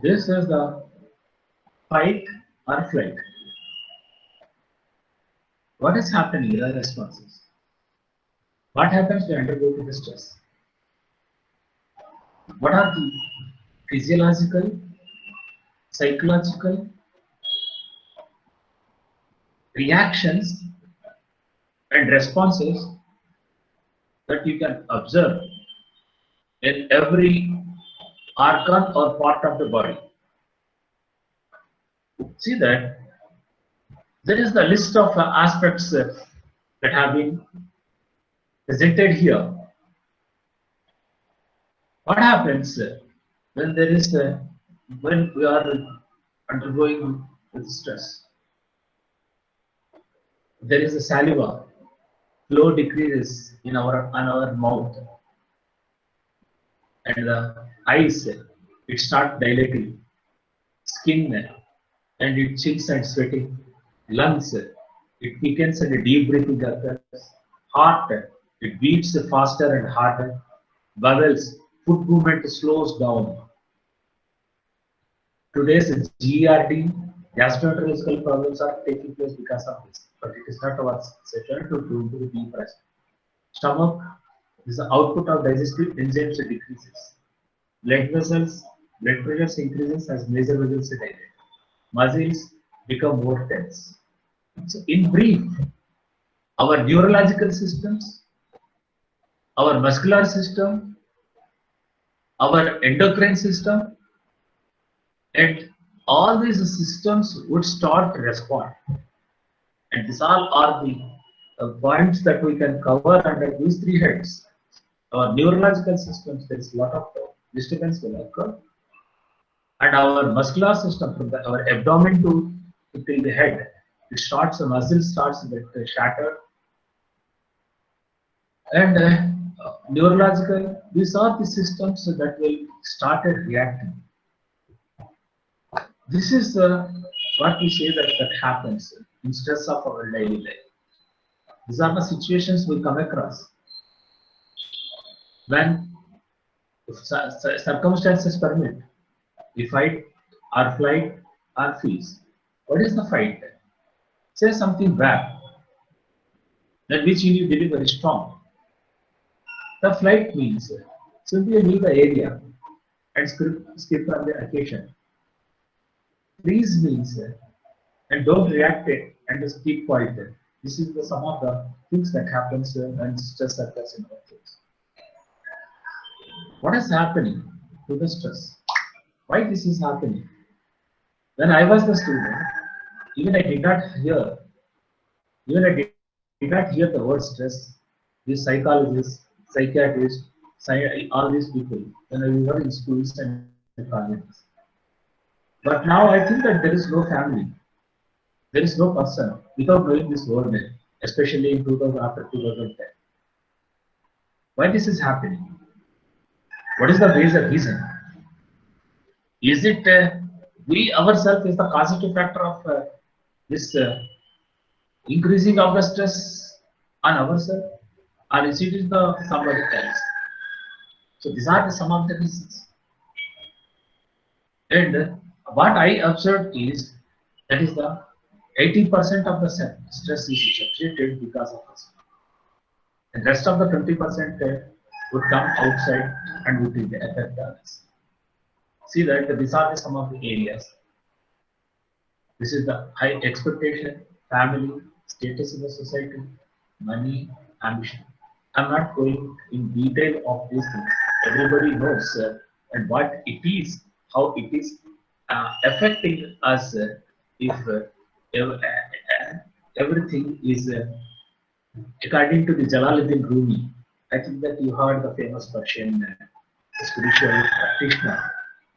This is the fight or flight. What is happening in the responses? What happens when you undergo the stress? What are the physiological, psychological reactions and responses that you can observe in every organ or part of the body. See that there is the list of aspects that have been presented here. What happens when there is when we are undergoing with stress? There is a saliva flow decreases in our mouth, and the eyes it start dilating, skin and it chills and sweating, lungs it weakens and deep breathing occurs, heart it beats faster and harder, bowels foot movement slows down. Today's GERD, gastroenterological problems are taking place because of this, but it is not our session to do the deep rest. Stomach is the output of digestive enzymes decreases. Blood vessels, blood pressure increases as major vessels dilate. Muscles become more tense. So in brief, our neurological systems, our muscular system, our endocrine system, and all these systems would start to respond. And these all are the points that we can cover under these three heads. Our neurological systems, there is a lot of disturbance will occur. And our muscular system, from our abdomen to till the head, it starts, the muscle starts to get shattered. And neurological, these are the systems that will start reacting. This is what we say that happens in stress of our daily life. These are the situations we come across when circumstances permit. We fight or flight or freeze. What is the fight? Say something bad, that which you believe very strong. The flight means simply leave the area and skip from the occasion. Freeze means and don't react it and just keep quiet. This is some of the things that happens when stress occurs in our case. What is happening to the stress? Why this is happening? When I was the student, even I did not hear the word stress. These psychologists, psychiatrists, all these people, when we were in schools and colleges. But now I think that there is no family, there is no person without knowing this word, especially in 2000 after 2010. Why this is happening? What is the major reason? Is it we ourselves is the causative factor of this increasing of the stress on ourselves, or is it the somebody else? So these are some of the reasons. And what I observed is that is the 80% of the stress is generated because of us. And rest of the 20% would come outside and would affect others. See that these are some of the areas. This is the high expectation, family, status in the society, money, ambition. I'm not going in detail of these things. Everybody knows and what it is, how it is affecting us if everything is according to the Jalaluddin Rumi. I think that you heard the famous Persian spiritual practitioner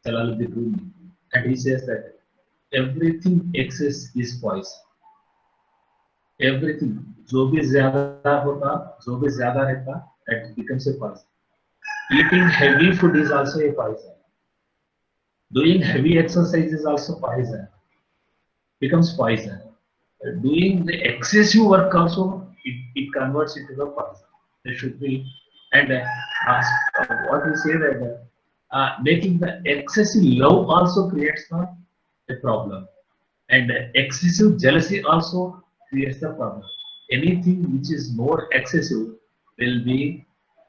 Jalaluddin Rumi, and he says that everything excess is poison. Everything, जो भी ज़्यादा होता, जो भी ज़्यादा रहता, that becomes a poison. Eating heavy food is also a poison. Doing heavy exercise is also poison. Becomes poison. Doing the excessive work also, it converts into the poison. There should be, and what we say that making the excessive love also creates a problem, and excessive jealousy also creates the problem. Anything which is more excessive will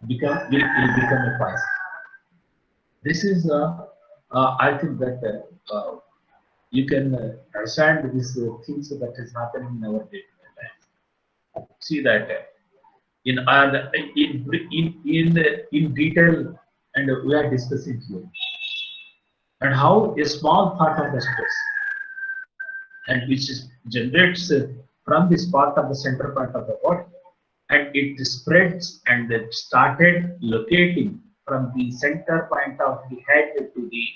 become a poison. This is I think that you can understand these things that is happening in our day-to-day life. See that in detail, and we are discussing here. and how a small part of the stress and which is generates from this part of the center part of the body, and it spreads and it started locating from the center point of the head to the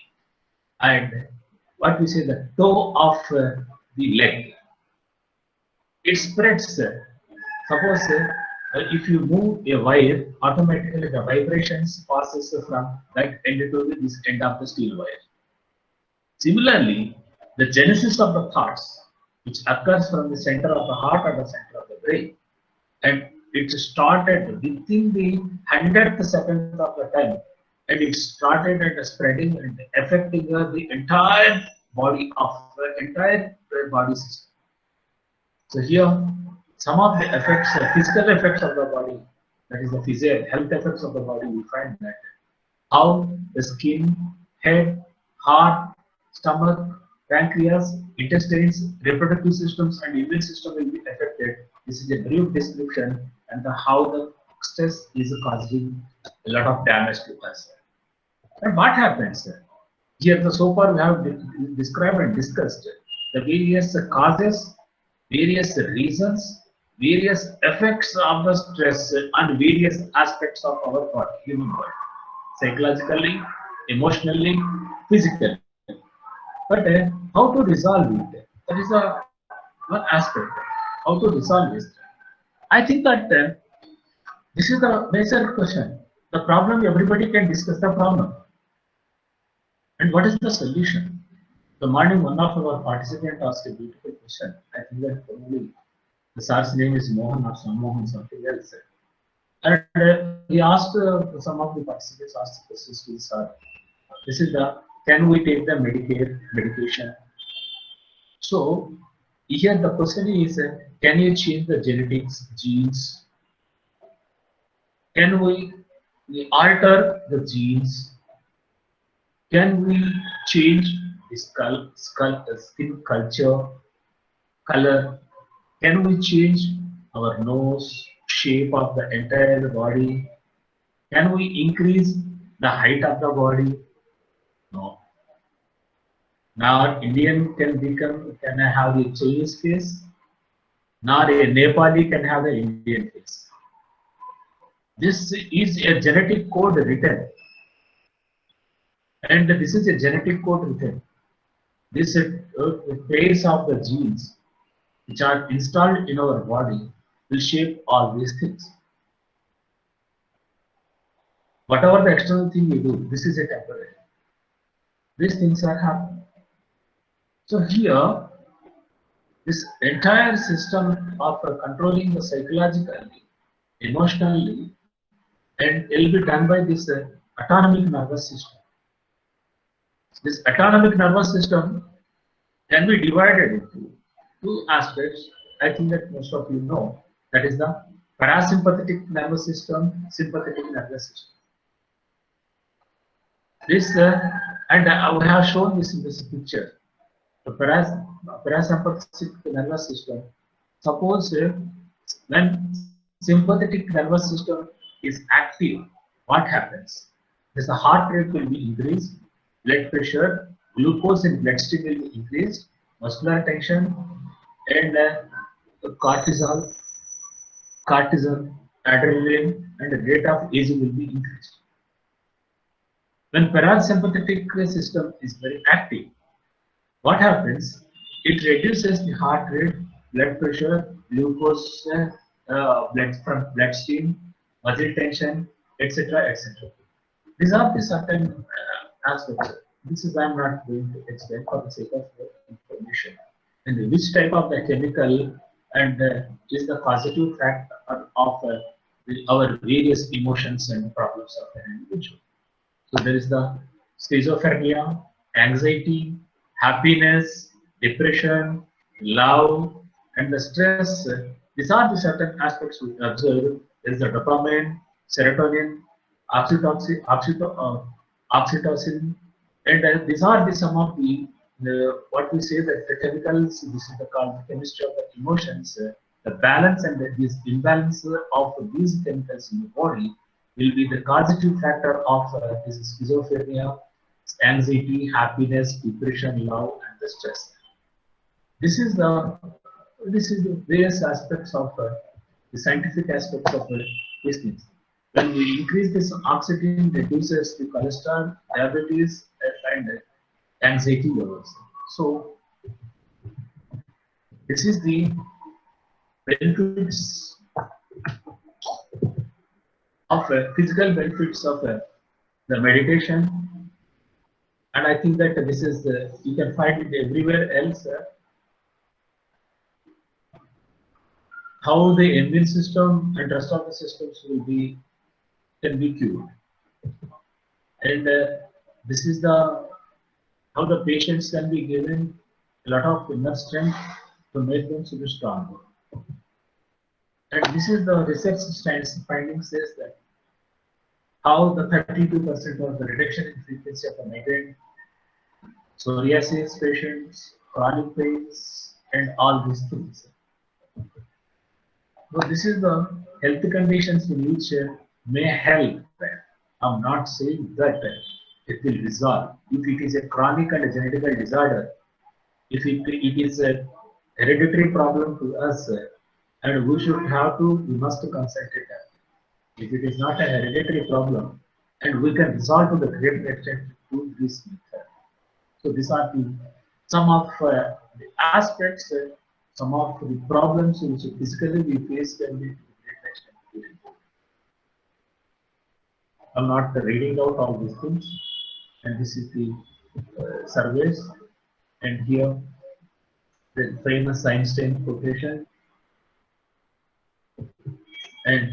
and what we say the toe of the leg. It spreads. Suppose if you move a wire, automatically the vibrations passes from that end to this end of the steel wire. Similarly, the genesis of the thoughts, which occurs from the center of the heart or the center of the brain, and it started within the 100th second of the time, and it started and spreading and affecting the entire body of the entire body system. So here, some of the effects, physical effects of the body, that is the physical health effects of the body, we find that how the skin, head, heart, stomach, pancreas, intestines, reproductive systems, and immune system will be affected. This is a brief description and how the stress is causing a lot of damage to us. And what happens? Here, so far we have described and discussed the various causes, various reasons, various effects of the stress and various aspects of our body, human body, psychologically, emotionally, physically. But how to resolve it? That is one aspect. How to resolve this? I think that this is the major question. The problem, everybody can discuss the problem. And what is the solution? The morning, one of our participants asked a beautiful question. I think that probably the sir's name is Mohan or some Mohan, something else. And he asked some of the participants asked questions to the sir. This is the can we take the medication? So here the question is, can you change the genetics, genes? Can we alter the genes? Can we change the skin culture, color? Can we change our nose, shape of the entire body? Can we increase the height of the body? No. Now Indian can have a Chinese face, nor a Nepali can have an Indian face. This is a genetic code written, and this is a genetic code written. This pairs of the genes which are installed in our body will shape all these things. Whatever the external thing we do, this is a temporary. These things are happening. So here, this entire system of controlling the psychologically, emotionally, and it will be done by this autonomic nervous system. This autonomic nervous system can be divided into two aspects. I think that most of you know. That is the parasympathetic nervous system, sympathetic nervous system. This and we have shown this in this picture. The parasympathetic nervous system. Suppose when sympathetic nervous system is active, what happens? The heart rate will be increased, blood pressure, glucose in bloodstream will be increased, muscular tension, and cortisol, adrenaline, and the rate of aging will be increased. When parasympathetic system is very active, what happens? It reduces the heart rate, blood pressure, glucose, blood from bloodstream, muscle tension, etc., etc. These are the certain aspects. This is I'm not going to explain for the sake of information. And which type of the chemical and is the positive factor of our various emotions and problems of the individual. So there is the schizophrenia, anxiety, happiness, depression, love, and the stress. These are the certain aspects we observe. There is the dopamine, serotonin, oxytocin, and these are the some of the what we say that the chemicals. This is the called the chemistry of the emotions. The balance and this imbalance of these chemicals in the body will be the causative factor of this schizophrenia, anxiety, happiness, depression, love, and the stress. This is the various aspects of the scientific aspects of these things. When we increase this oxygen, reduces the cholesterol, diabetes, and anxiety levels. So this is the benefits of physical benefits of the meditation, and I think that this is you can find it everywhere else. How the immune system and rest of the systems can be cured, and this is how the patients can be given a lot of inner strength to make them to be stronger. And this is the research science findings says that how the 32% of the reduction in frequency of the migraine, psoriasis patients, chronic pains, and all these things. So this is the health conditions in which may help. I'm not saying that it will resolve. If it is a chronic and a genetical disorder, if it is a hereditary problem to us, and we must consult it. If it is not a hereditary problem, and we can resolve to the great extent to this method. So these are some of the aspects, some of the problems which physically we face can be to the great extent. I'm not reading out all these things, and this is the surveys, and here the famous Einstein quotation, and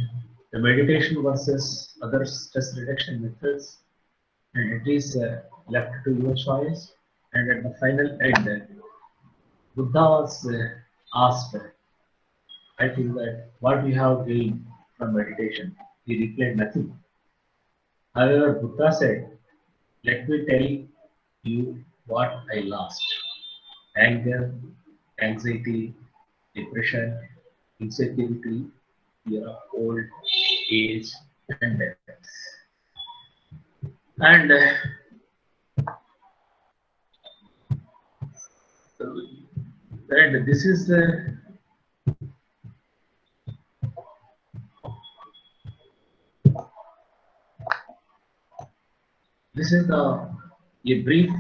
the meditation versus other stress reduction methods, and it is left to your choice. And at the final end, Buddha was asked, I think that what we have gained from meditation, he replied nothing. However, Buddha said, let me tell you what I lost: anger, anxiety, depression, insecurity, fear of old age, and death. And this is a brief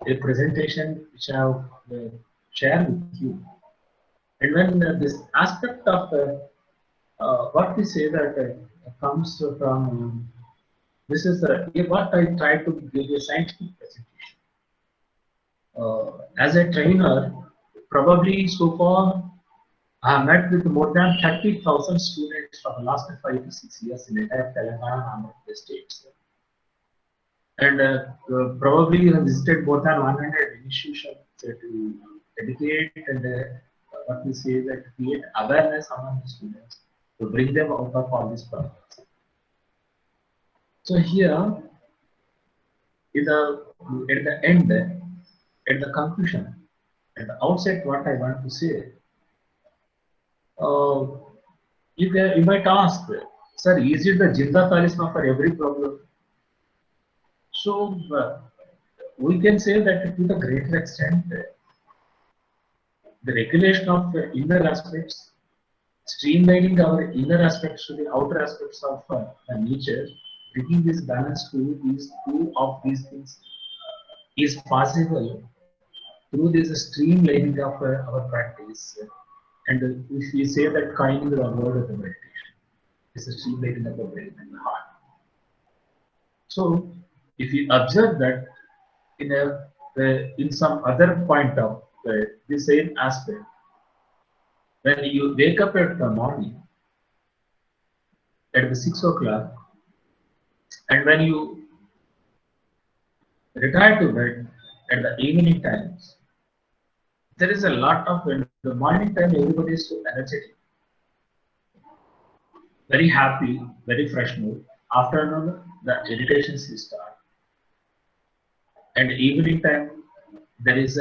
a presentation which I have shared with you. And when this aspect of what we say that comes from this is what I try to give a scientific presentation. As a trainer, probably so far I have met with more than 30,000 students for the last 5 to 6 years in entire Telangana and Andhra Pradesh states. And probably have visited more than 100 institutions to educate and what we say that create awareness among the students to bring them out of all these problems. So here, at the end, at the conclusion, at the outset, what I want to say, you might ask, sir, is it the Jinda talisman for every problem? So we can say that to the greater extent, the regulation of inner aspects, streamlining our inner aspects to the outer aspects of nature, bringing this balance to these two of these things is possible through this streamlining of our practice. And if we say that coining the word of the meditation, it's a streamlining of the brain and the heart. So if you observe that in some other point of the same aspect, when you wake up at the morning at the 6 o'clock, and when you retire to bed at the evening times, there is a lot of, in the morning time everybody is so energetic, very happy, very fresh mood. Afternoon the meditations will start, and evening time there is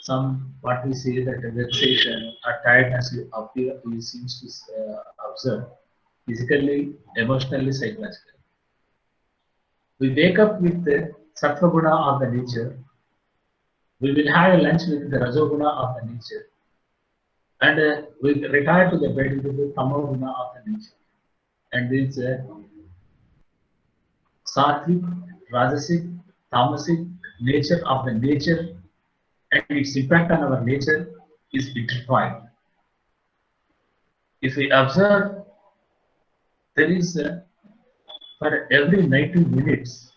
some what we say that a vexation or tiredness will appear. He seems to observe physically, emotionally, psychologically. We wake up with Sattva Guna of the nature. We will have a lunch with the Rajoguna of the nature. And we retire to the bed with the Tamoguna of the nature. And this Sattvic, Rajasic, Tamasic nature of the nature and its impact on our nature is intertwined. If we observe, there is for every 90 minutes,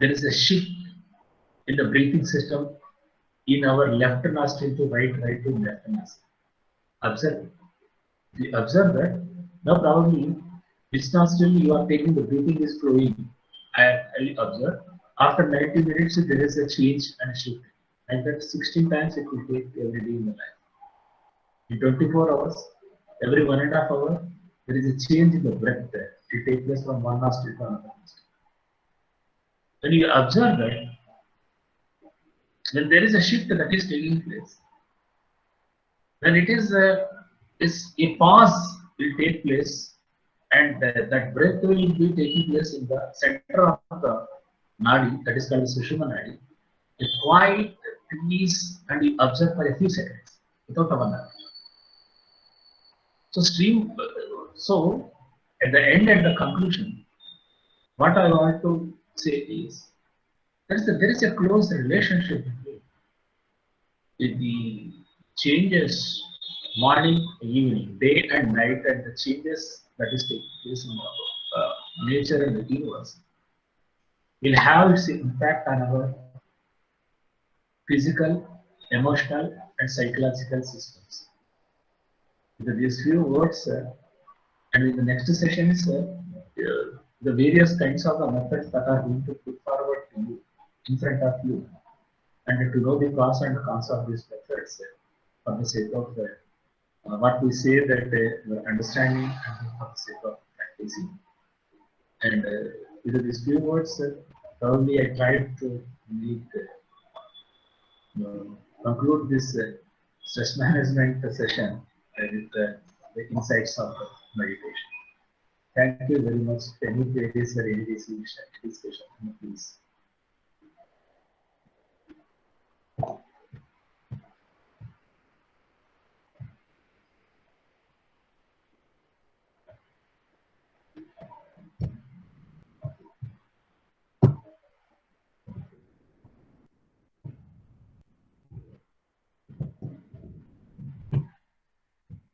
there is a shift in the breathing system in our left nostril to right, right to left nostril. Observe. If you observe that, now probably which nostril you are taking the breathing is flowing. I observe. After 90 minutes, there is a change and a shift. And that 16 times it will take every day in the life. In 24 hours, every 1.5 hours, there is a change in the breath there. It takes place from one nostril to another nostril. When you observe that, then there is a shift that is taking place. Then it is a pause will take place, and that breath will be taking place in the center of the nadi, that is called Sushumna nadi. A quiet peace, and you observe for a few seconds without awareness. So at the end and the conclusion, what I want to say is there is a close relationship between the changes morning, evening, day and night, and the changes that is taking place in nature and the universe will have its impact on our physical, emotional, and psychological systems. With these few words, and in the next sessions, the various kinds of methods that are going to put forward to you, in front of you, and to know the pros and cons of these methods for the sake of what we say that your understanding and for the sake of practicing. And with these few words, probably I tried to make conclude this stress management session with the insights of meditation. Thank you very much. Any queries or any discussion, please.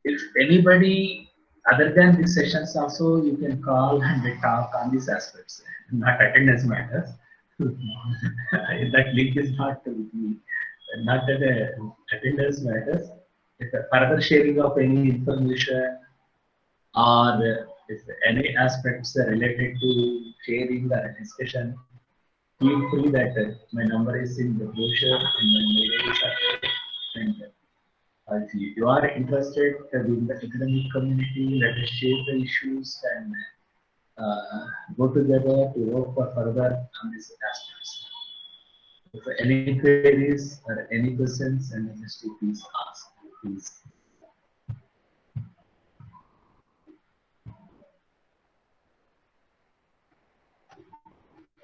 If anybody other than these sessions also, you can call and talk on these aspects, not attendance matters. That link is not with me, not that attendance matters. If a further sharing of any information or if any aspects related to sharing or discussion, feel free that my number is in the brochure and my mail is and if you are interested in the academic community, let us share the issues and go together to work for further on these aspects. If any queries or any questions, and just please ask, please.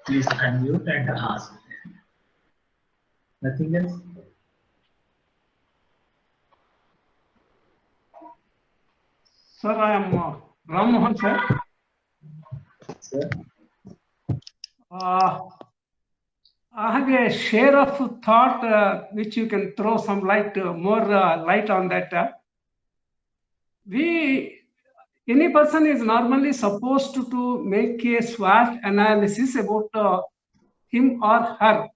Please unmute and ask. Nothing else? Sir, I am Ram Mohan, sir. Sir? I have a share of thought which you can throw some light, more light on that. Any person is normally supposed to make a SWOT analysis about him or her.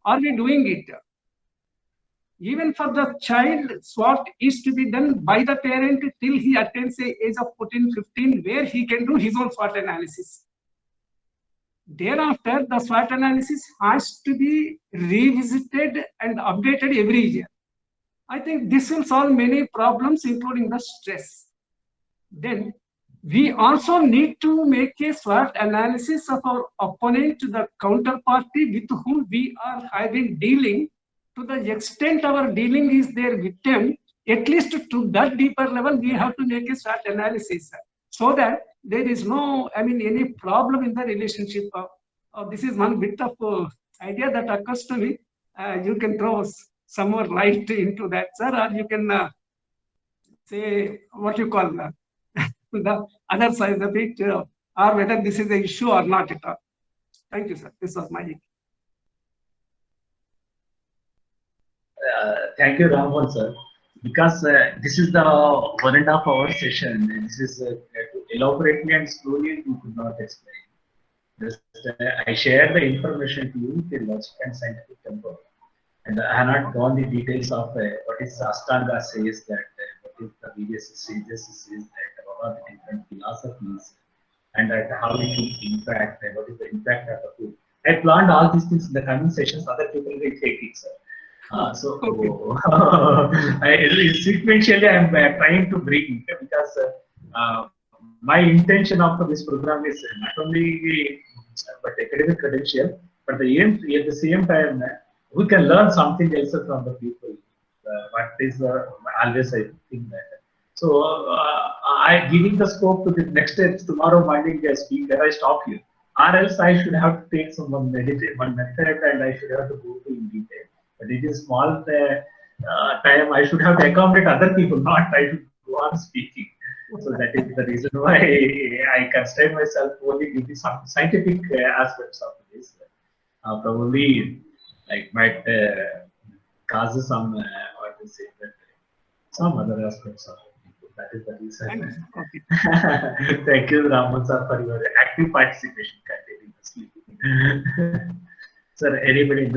Are we doing it? Even for the child, SWOT is to be done by the parent till he attains the age of 14, 15, where he can do his own SWOT analysis. Thereafter, the SWOT analysis has to be revisited and updated every year. I think this will solve many problems, including the stress. Then, we also need to make a SWOT analysis of our opponent, the counterparty with whom we are having dealing. To the extent our dealing is there with them, at least to that deeper level, we have to make a SWOT analysis so that there is no, any problem in the relationship this is one bit of idea that occurs to me. You can throw some more light into that, sir, or you can say what you call the other side of it, or whether this is an issue or not at all. Thank you, sir. This was my. Thank you, Ramon, sir. Because this is the 1.5 hour session. This is elaborately and slowly we could not explain. Just, I share the information to you with a logic and scientific temper. And I have not gone the details of what is Ashtanga says, that what is the various sages says, that what are the different philosophies, and that how it will impact, and what is the impact of the food. I planned all these things in the coming sessions. Other people will take it, sir. So sequentially, I'm trying to bring it because my intention of this program is not only but academic credential, but the aim at the same time we can learn something else from the people. What is always I think that. So I giving the scope to the next steps tomorrow morning. I speak that I stop here, or else I should have to take some one method and I should have to go to in detail. But it is small time. I should have to accommodate other people, not I should go on speaking. So that is the reason why I constrain myself only with some scientific aspects of this. Probably like might cause some what to say that some other aspects of it. That is the reason. Okay. Thank you, Ramon sir, for your active participation continuously. Sir, anybody